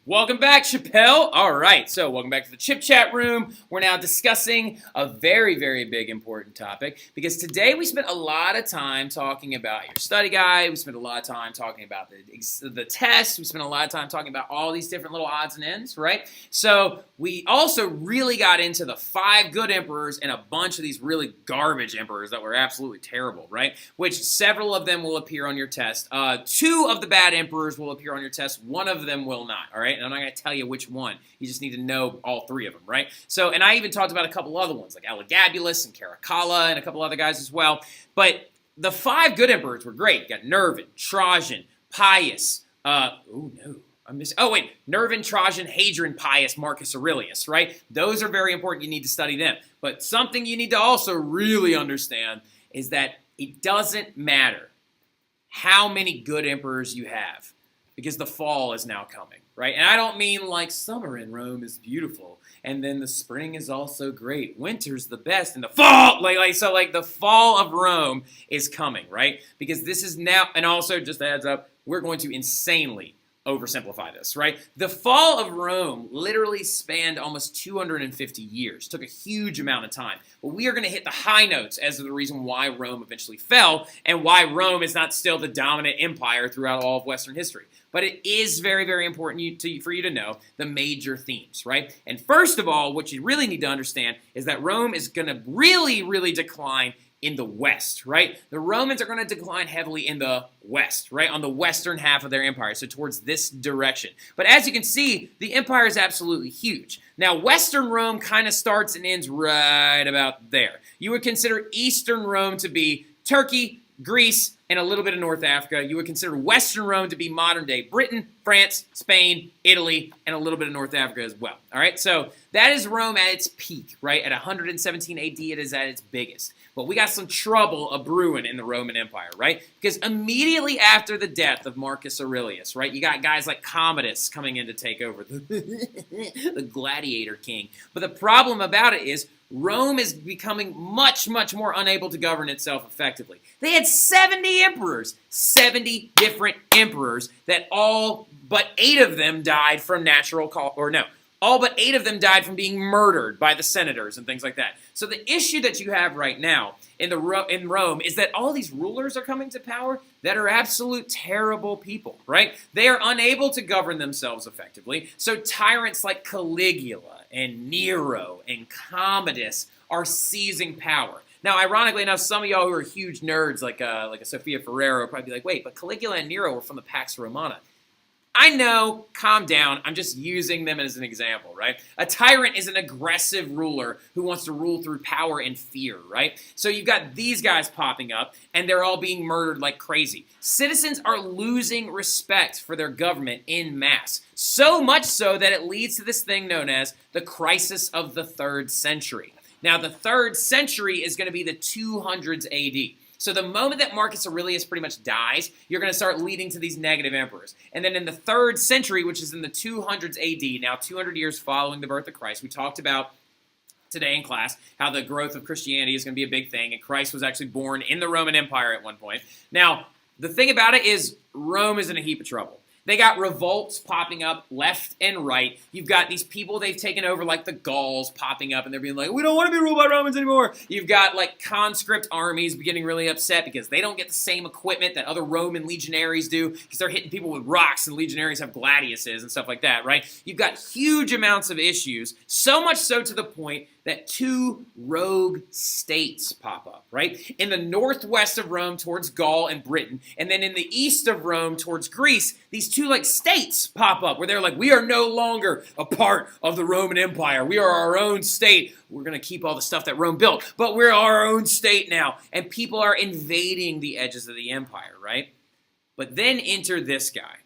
Welcome back, Chappelle. All right, so welcome back to the Chip Chat Room. We're now discussing a very, very big, important topic because today we spent a lot of time talking about your study guide. We spent a lot of time talking about the tests. We spent a lot of time talking about all these different little odds and ends, right? So we also really got into the 5 good emperors and a bunch of these really garbage emperors that were absolutely terrible, right? Which several of them will appear on your test. 2 of the bad emperors will appear on your test. 1 of them will not, all right? And I'm not going to tell you which one. You just need to know all 3 of them, right? So, and I even talked about a couple other ones, like Elagabalus and Caracalla and a couple other guys as well. But the 5 good emperors were great. You got Nervan, Trajan, Pius. Nervan, Trajan, Hadrian, Pius, Marcus Aurelius, right? Those are very important. You need to study them. But something you need to also really understand is that it doesn't matter how many good emperors you have, because the fall is now coming, right? And I don't mean like summer in Rome is beautiful, and then the spring is also great. Winter's the best, and the fall, like the fall of Rome is coming, right? Because this is now, and also just a heads up, we're going to insanely oversimplify this, right? The fall of Rome literally spanned almost 250 years. Took a huge amount of time. But we are going to hit the high notes as the reason why Rome eventually fell and why Rome is not still the dominant empire throughout all of Western history. But it is very, very important for you to know the major themes, right? And first of all, what you really need to understand is that Rome is going to really, really decline in the west, right? The Romans are going to decline heavily in the west, right? On the western half of their empire, so towards this direction. But as you can see, the empire is absolutely huge. Now, Western Rome kind of starts and ends right about there. You would consider Eastern Rome to be Turkey, Greece, and a little bit of North Africa. You would consider Western Rome to be modern-day Britain, France, Spain, Italy, and a little bit of North Africa as well. All right, so that is Rome at its peak, right? At 117 AD, it is at its biggest. But we got some trouble a-brewing in the Roman Empire, right? Because immediately after the death of Marcus Aurelius, right, you got guys like Commodus coming in to take over, the gladiator king. But the problem about it is Rome is becoming much, much more unable to govern itself effectively. They had 70 emperors, 70 different emperors that all but 8 of them died from all but 8 of them died from being murdered by the senators and things like that. So the issue that you have right now in Rome is that all these rulers are coming to power that are absolute terrible people, right? They are unable to govern themselves effectively. So tyrants like Caligula and Nero and Commodus are seizing power. Now, ironically enough, some of y'all who are huge nerds like a Sofia Ferrero will probably be like, wait, but Caligula and Nero were from the Pax Romana. I know, calm down, I'm just using them as an example, right? A tyrant is an aggressive ruler who wants to rule through power and fear, right? So you've got these guys popping up, and they're all being murdered like crazy. Citizens are losing respect for their government en masse, so much so that it leads to this thing known as the crisis of the 3rd century. Now, the 3rd century is going to be the 200s AD. So the moment that Marcus Aurelius pretty much dies, you're going to start leading to these negative emperors. And then in the 3rd century, which is in the 200s AD, now 200 years following the birth of Christ, we talked about today in class how the growth of Christianity is going to be a big thing, and Christ was actually born in the Roman Empire at one point. Now, the thing about it is Rome is in a heap of trouble. They got revolts popping up left and right. You've got these people they've taken over like the Gauls popping up and they're being like, we don't want to be ruled by Romans anymore. You've got like conscript armies getting really upset because they don't get the same equipment that other Roman legionaries do because they're hitting people with rocks and legionaries have gladiuses and stuff like that, right? You've got huge amounts of issues, so much so to the point that 2 rogue states pop up, right? In the northwest of Rome towards Gaul and Britain, and then in the east of Rome towards Greece, these 2 like states pop up where they're like, we are no longer a part of the Roman Empire. We are our own state. We're going to keep all the stuff that Rome built, but we're our own state now. And people are invading the edges of the empire, right? But then enter this guy,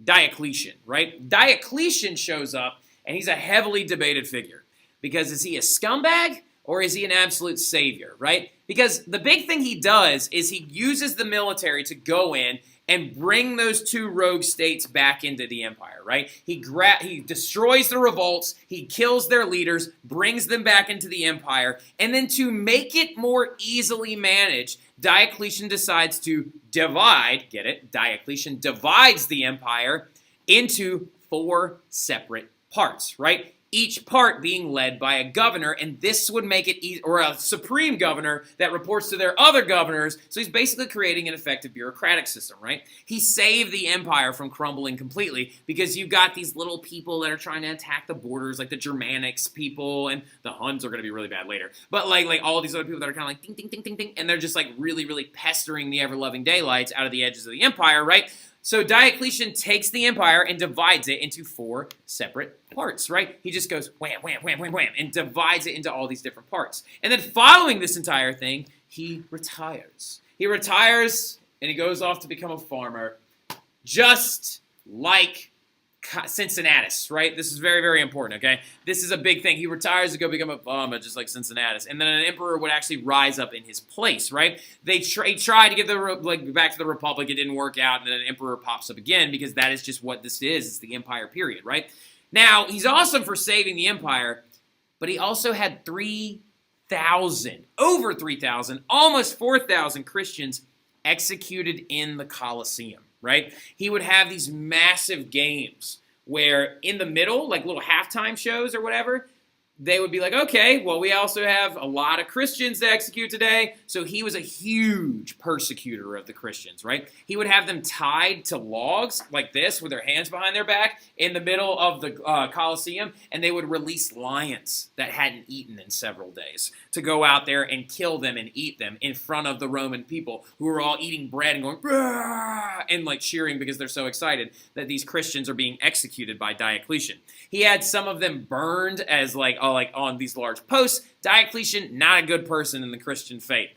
Diocletian, right? Diocletian shows up, and he's a heavily debated figure. Because is he a scumbag or is he an absolute savior, right? Because the big thing he does is he uses the military to go in and bring those 2 rogue states back into the empire, right? He destroys the revolts, he kills their leaders, brings them back into the empire, and then to make it more easily managed, Diocletian decides to divide, get it? Diocletian divides the empire into 4 separate parts, right? Each part being led by a governor, and this would make it easy, or a supreme governor that reports to their other governors. So he's basically creating an effective bureaucratic system, right? He saved the empire from crumbling completely because you've got these little people that are trying to attack the borders, like the Germanics people, and the Huns are going to be really bad later. But like all these other people that are kind of like ding, ding, ding, ding, ding, and they're just like really, really pestering the ever-loving daylights out of the edges of the empire, right? So Diocletian takes the empire and divides it into 4 separate parts, right? He just goes wham, wham, wham, wham, wham, and divides it into all these different parts. And then following this entire thing, he retires. He retires and he goes off to become a farmer, just like Cincinnatus, right? This is very, very important, okay? This is a big thing. He retires to go become a farmer, just like Cincinnatus. And then an emperor would actually rise up in his place, right? They tried to give back to the Republic. It didn't work out, and then an emperor pops up again because that is just what this is. It's the empire period, right? Now, he's awesome for saving the empire, but he also had 3,000, over 3,000, almost 4,000 Christians executed in the Colosseum. Right? He would have these massive games where in the middle, like little halftime shows or whatever, they would be like, okay, well, we also have a lot of Christians to execute today. So he was a huge persecutor of the Christians, right? He would have them tied to logs like this with their hands behind their back in the middle of the Colosseum, and they would release lions that hadn't eaten in several days to go out there and kill them and eat them in front of the Roman people who were all eating bread and going, "Rah!" and like cheering because they're so excited that these Christians are being executed by Diocletian. He had some of them burned as like on these large posts. Diocletian, not a good person in the Christian faith.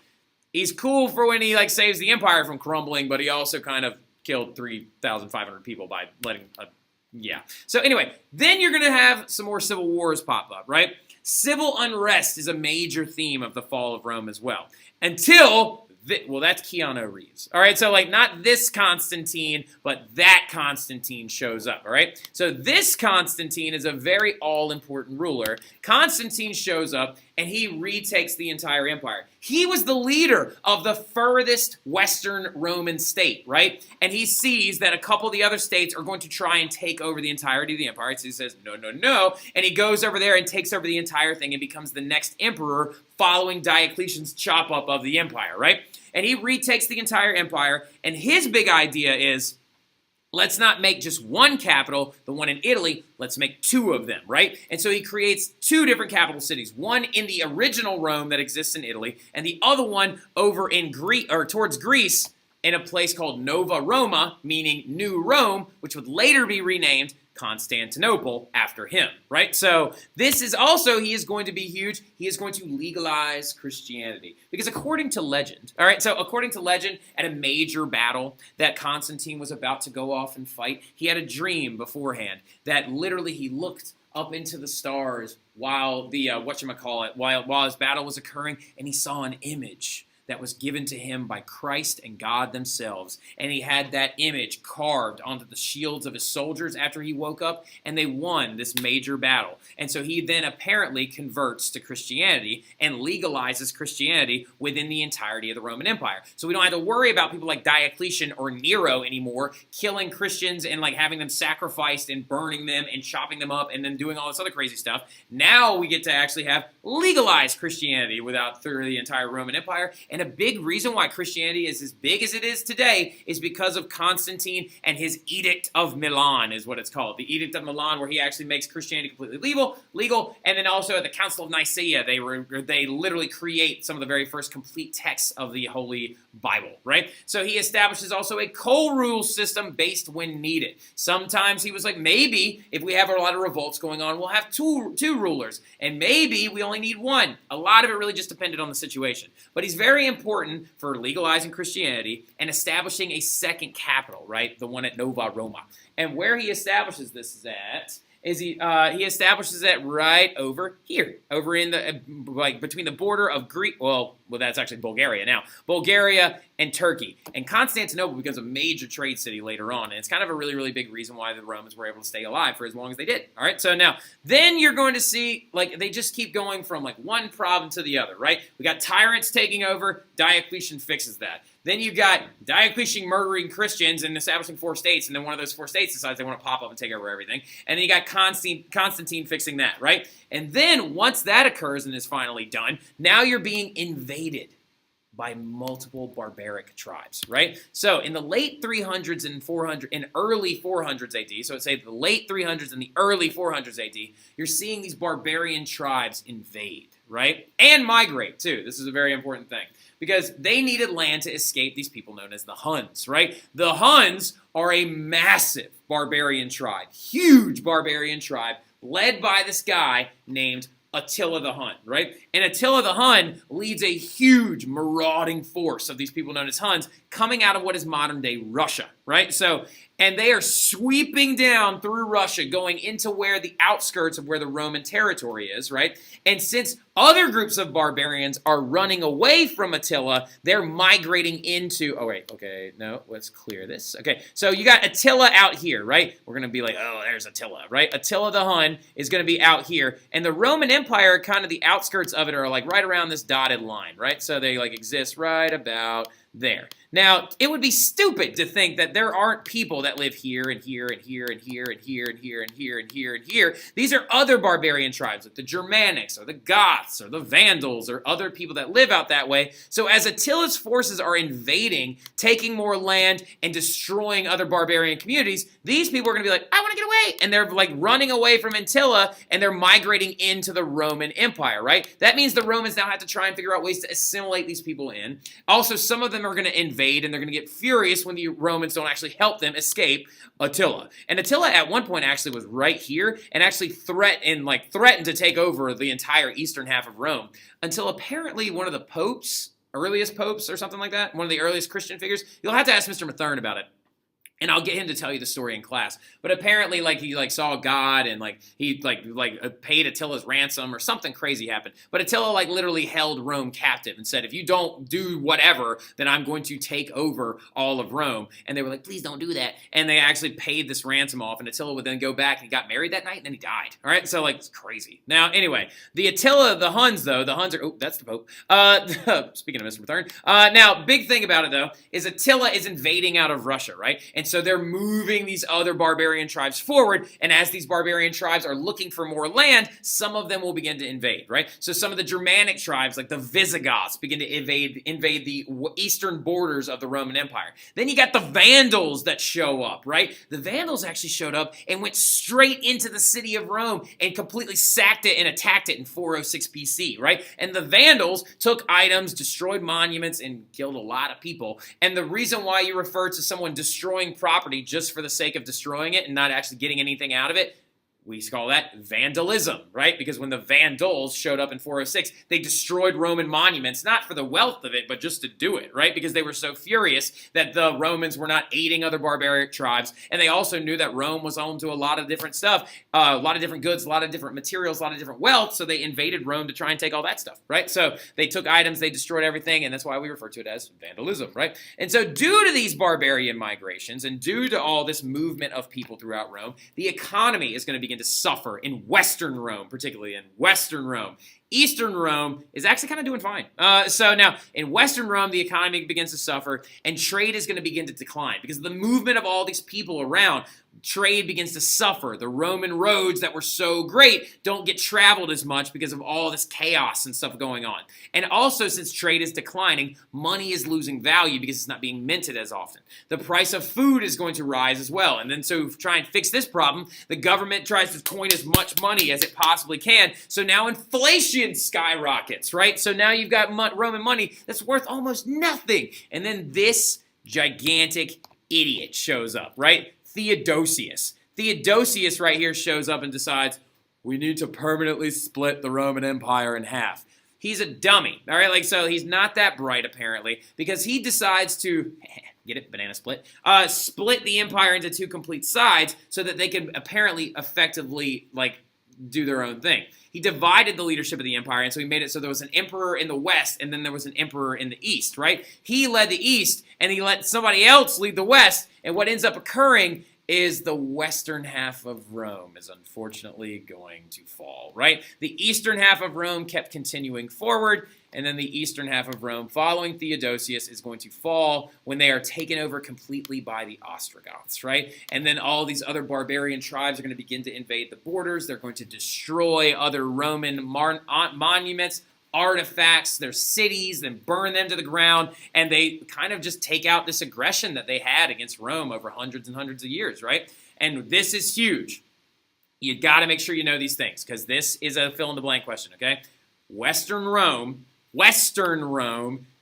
He's cool for when he like saves the empire from crumbling, but he also kind of killed 3,500 people by letting So anyway, then you're going to have some more civil wars pop up, right? Civil unrest is a major theme of the fall of Rome as well. Until that's Keanu Reeves. All right, so like not this Constantine, but that Constantine shows up, all right? So this Constantine is a very all-important ruler. Constantine shows up, and he retakes the entire empire. He was the leader of the furthest Western Roman state, right? And he sees that a couple of the other states are going to try and take over the entirety of the empire. So he says, no, no, no. And he goes over there and takes over the entire thing and becomes the next emperor following Diocletian's chop up of the empire, right? And he retakes the entire empire. And his big idea is, let's not make just one capital, the one in Italy, let's make 2 of them, right? And so he creates 2 different capital cities, one in the original Rome that exists in Italy, and the other one over in towards Greece in a place called Nova Roma, meaning New Rome, which would later be renamed Constantinople after him, right? So this is also, he is going to be huge. He is going to legalize Christianity. Because according to legend, all right, so according to legend, at a major battle that Constantine was about to go off and fight, he had a dream beforehand that literally he looked up into the stars while while his battle was occurring, and he saw an image that was given to him by Christ and God themselves. And he had that image carved onto the shields of his soldiers after he woke up, and they won this major battle. And so he then apparently converts to Christianity and legalizes Christianity within the entirety of the Roman Empire. So we don't have to worry about people like Diocletian or Nero anymore killing Christians and like having them sacrificed and burning them and chopping them up and then doing all this other crazy stuff. Now we get to actually have legalized Christianity through the entire Roman Empire. And a big reason why Christianity is as big as it is today is because of Constantine and his Edict of Milan is what it's called. The Edict of Milan, where he actually makes Christianity completely legal. And then also at the Council of Nicaea, they literally create some of the very first complete texts of the Holy Bible, right? So he establishes also a co-rule system based when needed. Sometimes he was like, maybe if we have a lot of revolts going on, we'll have two rulers. And maybe we only need one. A lot of it really just depended on the situation. But he's very important for legalizing Christianity and establishing a second capital, right? The one at Nova Roma. And where he establishes this is he establishes it right over here, over in the between the border of Greece. Well, that's actually Bulgaria now. Bulgaria and Turkey. And Constantinople becomes a major trade city later on, and it's kind of a really, really big reason why the Romans were able to stay alive for as long as they did. All right, so now, then you're going to see, like, they just keep going from, like, one province to the other, right? We got tyrants taking over. Diocletian fixes that. Then you got Diocletian murdering Christians and establishing 4 states, and then one of those 4 states decides they want to pop up and take over everything. And then you got Constantine fixing that, right? And then once that occurs and is finally done, now you're being invaded by multiple barbaric tribes, right? So in the late 300s and early 400s AD, so let's say the late 300s and the early 400s AD, you're seeing these barbarian tribes invade, right? And migrate, too. This is a very important thing, because they needed land to escape these people known as the Huns, right? The Huns are a massive barbarian tribe, huge barbarian tribe, led by this guy named Attila the Hun, right? And Attila the Hun leads a huge marauding force of these people known as Huns coming out of what is modern-day Russia, right? So, and they are sweeping down through Russia, going into where the outskirts of where the Roman territory is, right? And since other groups of barbarians are running away from Attila, they're migrating into, oh wait, okay, no, let's clear this. Okay, so you got Attila out here, right? We're going to be like, oh, there's Attila, right? Attila the Hun is going to be out here, and the Roman Empire, kind of the outskirts of it are like right around this dotted line, right? So they like exist right about there. Now, it would be stupid to think that there aren't people that live here and here and here and here and here and here and here and here and here. These are other barbarian tribes, like the Germanics or the Goths or the Vandals or other people that live out that way. So as Attila's forces are invading, taking more land, and destroying other barbarian communities, these people are going to be like, I want to get away. And they're like running away from Attila, and they're migrating into the Roman Empire, right? That means the Romans now have to try and figure out ways to assimilate these people in. Also, some of them are going to invade, and they're going to get furious when the Romans don't actually help them escape Attila. And Attila at one point actually was right here and actually threatened to take over the entire eastern half of Rome, until apparently one of the popes, earliest popes or something like that, one of the earliest Christian figures, you'll have to ask Mr. Mathern about it, and I'll get him to tell you the story in class. But apparently, he saw God, and he paid Attila's ransom or something crazy happened. But Attila literally held Rome captive and said, if you don't do whatever, then I'm going to take over all of Rome. And they were like, please don't do that. And they actually paid this ransom off, and Attila would then go back, and he got married that night, and then he died. All right, so it's crazy. Now, anyway, the Huns though, the Huns are, oh, that's the Pope. Speaking of Mr. Mathern. Now, big thing about it though is Attila is invading out of Russia, right? And so they're moving these other barbarian tribes forward, and as these barbarian tribes are looking for more land, some of them will begin to invade, right? So some of the Germanic tribes, like the Visigoths, begin to invade the eastern borders of the Roman Empire. Then you got the Vandals that show up, right? The Vandals actually showed up and went straight into the city of Rome and completely sacked it and attacked it in 406 BC, right? And the Vandals took items, destroyed monuments, and killed a lot of people. And the reason why you refer to someone destroying property just for the sake of destroying it and not actually getting anything out of it, we call that vandalism, right? Because when the Vandals showed up in 406, they destroyed Roman monuments, not for the wealth of it, but just to do it, right? Because they were so furious that the Romans were not aiding other barbaric tribes, and they also knew that Rome was home to a lot of different stuff, a lot of different goods, a lot of different materials, a lot of different wealth, so they invaded Rome to try and take all that stuff, right? So they took items, they destroyed everything, and that's why we refer to it as vandalism, right? And so due to these barbarian migrations and due to all this movement of people throughout Rome, the economy is going to begin to suffer in Western Rome, particularly in Western Rome. Eastern Rome is actually kind of doing fine. So now, in Western Rome, the economy begins to suffer, and trade is going to begin to decline because of the movement of all these people around. Trade begins to suffer. The Roman roads that were so great don't get traveled as much because of all this chaos and stuff going on. And also, since trade is declining, money is losing value because it's not being minted as often. The price of food is going to rise as well. And then so to try and fix this problem, the government tries to coin as much money as it possibly can. So now inflation skyrockets, right? So now you've got Roman money that's worth almost nothing. And then this gigantic idiot shows up, right? Theodosius. Theodosius right here shows up and decides, we need to permanently split the Roman Empire in half. He's a dummy, all right? So he's not that bright, apparently, because he decides to, get it, banana split, split the empire into two complete sides so that they can apparently effectively, do their own thing. He divided the leadership of the empire, and so he made it so there was an emperor in the west, and then there was an emperor in the east, right? He led the east, and he let somebody else lead the west, and what ends up occurring is the western half of Rome is unfortunately going to fall, right? The eastern half of Rome kept continuing forward, and then the eastern half of Rome, following Theodosius, is going to fall when they are taken over completely by the Ostrogoths, right? And then all these other barbarian tribes are going to begin to invade the borders. They're going to destroy other Roman monuments, artifacts, their cities, then burn them to the ground, and they kind of just take out this aggression that they had against Rome over hundreds and hundreds of years, right? And this is huge. You got to make sure you know these things, because this is a fill-in-the-blank question, okay? Western Rome,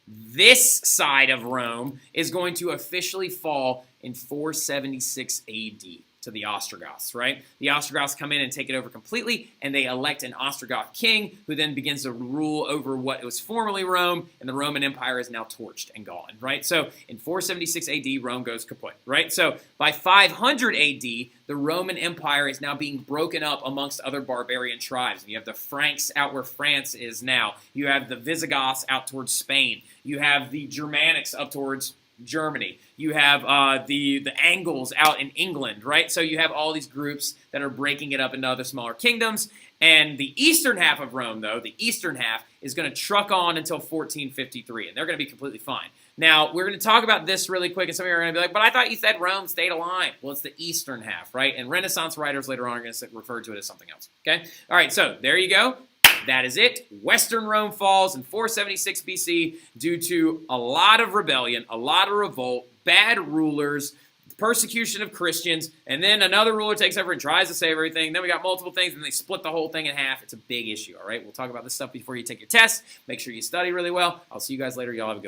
this side of Rome, is going to officially fall in 476 AD to the Ostrogoths, right? The Ostrogoths come in and take it over completely, and they elect an Ostrogoth king who then begins to rule over what was formerly Rome, and the Roman Empire is now torched and gone, right? So in 476 AD, Rome goes kaput, right? So by 500 AD, the Roman Empire is now being broken up amongst other barbarian tribes. You have the Franks out where France is now. You have the Visigoths out towards Spain. You have the Germanics up towards Germany. You have the Angles out in England, right? So you have all these groups that are breaking it up into other smaller kingdoms. And the eastern half of Rome, though, the eastern half, is going to truck on until 1453, and they're going to be completely fine. Now, we're going to talk about this really quick, and some of you are going to be like, but I thought you said Rome stayed aligned. Well, it's the eastern half, right? And Renaissance writers later on are going to refer to it as something else, okay? All right, so there you go. That is it. Western Rome falls in 476 BC due to a lot of rebellion, a lot of revolt, bad rulers, persecution of Christians, and then another ruler takes over and tries to save everything. Then we got multiple things, and they split the whole thing in half. It's a big issue, all right? We'll talk about this stuff before you take your test. Make sure you study really well. I'll see you guys later. Y'all have a good one.